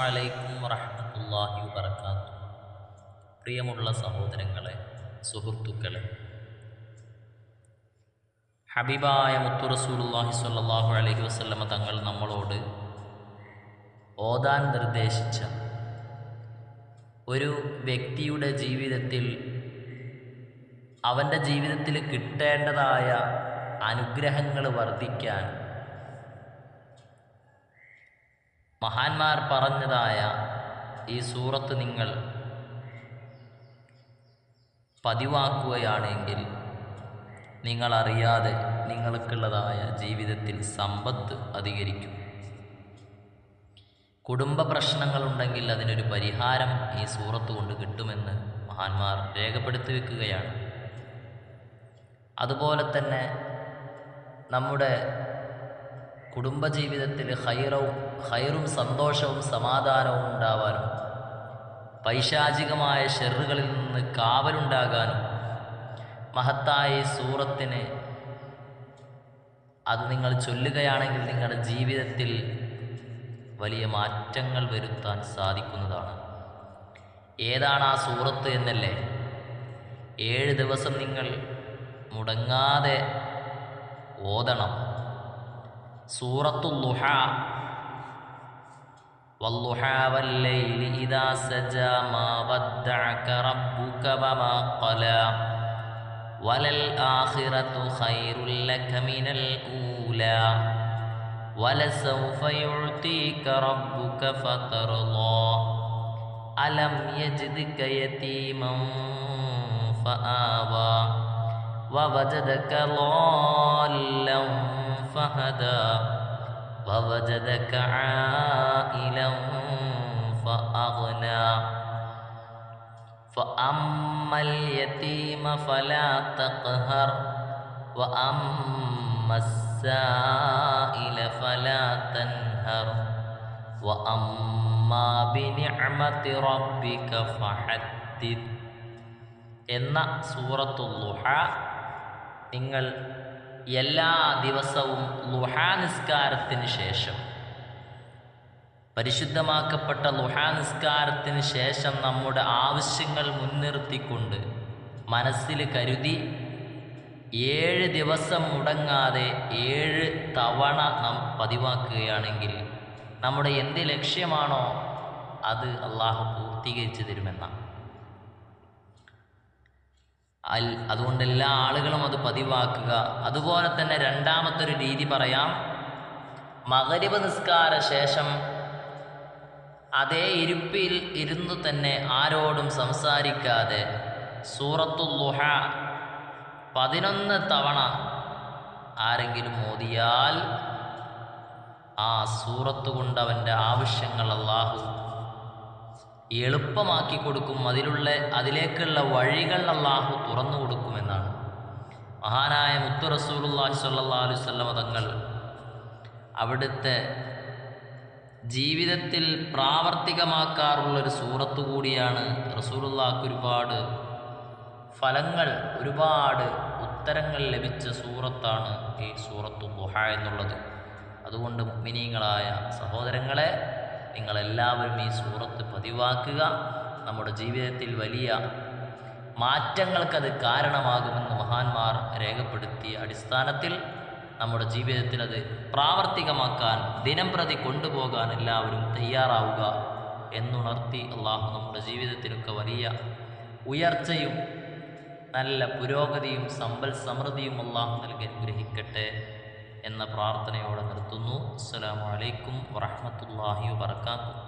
അലൈക്കും വറഹ്മത്തുള്ളാഹി വബറകാതുഹു. പ്രിയമുള്ള സഹോദരങ്ങളെ, സുഹൃത്തുക്കളെ, ഹബീബായ മുത്തു റസൂലുള്ളാഹി സ്വല്ലല്ലാഹു അലൈഹി വസല്ലമ തങ്ങൾ നമ്മളോട് ഓതാൻ നിർദ്ദേശിച്ച ഒരു വ്യക്തിയുടെ ജീവിതത്തിൽ അവൻ്റെ ജീവിതത്തിൽ കിട്ടേണ്ടതായ അനുഗ്രഹങ്ങൾ വർദ്ധിക്കാൻ മഹാന്മാർ പറഞ്ഞതായ ഈ സൂറത്ത് നിങ്ങൾ പതിവാക്കുകയാണെങ്കിൽ നിങ്ങളറിയാതെ നിങ്ങൾക്കുള്ളതായ ജീവിതത്തിൽ സമ്പത്ത് അധികരിക്കും. കുടുംബ പ്രശ്നങ്ങളുണ്ടെങ്കിൽ അതിനൊരു പരിഹാരം ഈ സൂറത്ത് കൊണ്ട് കിട്ടുമെന്ന് മഹാന്മാർ രേഖപ്പെടുത്തി വെക്കുകയാണ്. അതുപോലെ തന്നെ നമ്മുടെ കുടുംബജീവിതത്തിൽ ഖൈറും സന്തോഷവും സമാധാനവും ഉണ്ടാവാനും പൈശാചികമായ ഷെറുകളിൽ നിന്ന് കാവലുണ്ടാകാനും മഹത്തായ സൂറത്തിന് അത് നിങ്ങൾ ചൊല്ലുകയാണെങ്കിൽ നിങ്ങളുടെ ജീവിതത്തിൽ വലിയ മാറ്റങ്ങൾ വരുത്താൻ സാധിക്കുന്നതാണ്. ഏതാണ് ആ സൂറത്ത് എന്നല്ലേ? 7 ദിവസം നിങ്ങൾ മുടങ്ങാതെ ഓതണം. സൂറത്തുൽ ളുഹാ. വല്ളുഹാ വല്ലൈലി ഇദാ സജാ മാ വദ്ദഅക റബ്ബുക വമാ ഖലാ വലൽ ആഖിറതു ഖൈറുൽ ലക മിനൽ ഊലാ വലസൗഫ യുഅ്തീക റബ്ബുക ഫതർളാ അലം യജ്ദിക യതീമൻ ഫആവാ വവജദക ളാല്ലൻ فهدى ووجدك عائلا فأغنى فأما اليتيم فلا تقهر وأما السائل فلا تنهر وأما بنعمة ربك فحدث എന്ന സൂറത്തുൽ ളുഹാ നിങ്ങൾ എല്ലാ ദിവസവും ളുഹാ നിസ്കാരത്തിന് ശേഷം, പരിശുദ്ധമാക്കപ്പെട്ട ളുഹാ നിസ്കാരത്തിന് ശേഷം നമ്മുടെ ആവശ്യങ്ങൾ മുൻനിർത്തിക്കൊണ്ട് മനസ്സിൽ കരുതി 7 ദിവസം മുടങ്ങാതെ 7 തവണ നാം പതിവാക്കുകയാണെങ്കിൽ നമ്മുടെ എന്ത് ലക്ഷ്യമാണോ അത് അള്ളാഹു പൂർത്തീകരിച്ചു തരുമെന്നാണ്. അതുകൊണ്ട് എല്ലാ ആളുകളും അത് പതിവാക്കുക. അതുപോലെ തന്നെ രണ്ടാമത്തൊരു രീതി പറയാം. മഗ്‌രിബ് നിസ്കാര ശേഷം അതേ ഇരുപ്പിൽ ഇരുന്നു തന്നെ ആരോടും സംസാരിക്കാതെ സൂറത്തുൽ ളുഹാ 11 തവണ ആരെങ്കിലും ഓതിയാൽ ആ സൂറത്ത് കൊണ്ട് അവൻ്റെ ആവശ്യങ്ങൾ അള്ളാഹു എളുപ്പമാക്കി കൊടുക്കും. അതിലേക്കുള്ള വഴികൾ അള്ളാഹു തുറന്നു കൊടുക്കുമെന്നാണ് മഹാനായ മുത്തു റസൂലുള്ളാഹി സ്വല്ലല്ലാഹു അലൈഹി വസല്ലം തങ്ങൾ അവിടുത്തെ ജീവിതത്തിൽ പ്രാവർത്തികമാക്കാറുള്ളൊരു സൂറത്ത് കൂടിയാണ്. റസൂലുള്ളാഹിക്ക് ഒരുപാട് ഫലങ്ങൾ, ഒരുപാട് ഉത്തരങ്ങൾ ലഭിച്ച സൂറത്താണ് ഈ സൂറത്തുൽ ളുഹാ എന്നുള്ളത്. അതുകൊണ്ട് മുഅ്മിനീങ്ങളായ സഹോദരങ്ങളെ, നിങ്ങളെല്ലാവരും ഈ സൂറത്ത് പതിവാക്കുക. നമ്മുടെ ജീവിതത്തിൽ വലിയ മാറ്റങ്ങൾക്കത് കാരണമാകുമെന്ന് മഹാന്മാർ രേഖപ്പെടുത്തിയ അടിസ്ഥാനത്തിൽ നമ്മുടെ ജീവിതത്തിൽ അത് പ്രാവർത്തികമാക്കാൻ, ദിനം പ്രതി കൊണ്ടുപോകാൻ എല്ലാവരും തയ്യാറാവുക എന്നുണർത്തി അള്ളാഹു നമ്മുടെ ജീവിതത്തിലൊക്കെ വലിയ ഉയർച്ചയും നല്ല പുരോഗതിയും സമ്പൽ സമൃദ്ധിയും അള്ളാഹു നൽകി അനുഗ്രഹിക്കട്ടെ എന്ന പ്രാർത്ഥനയോടെ നിർത്തുന്നു. അസ്സലാമു അലൈക്കും വറഹ്മത്തുള്ളാഹി വബറകാതുഹു.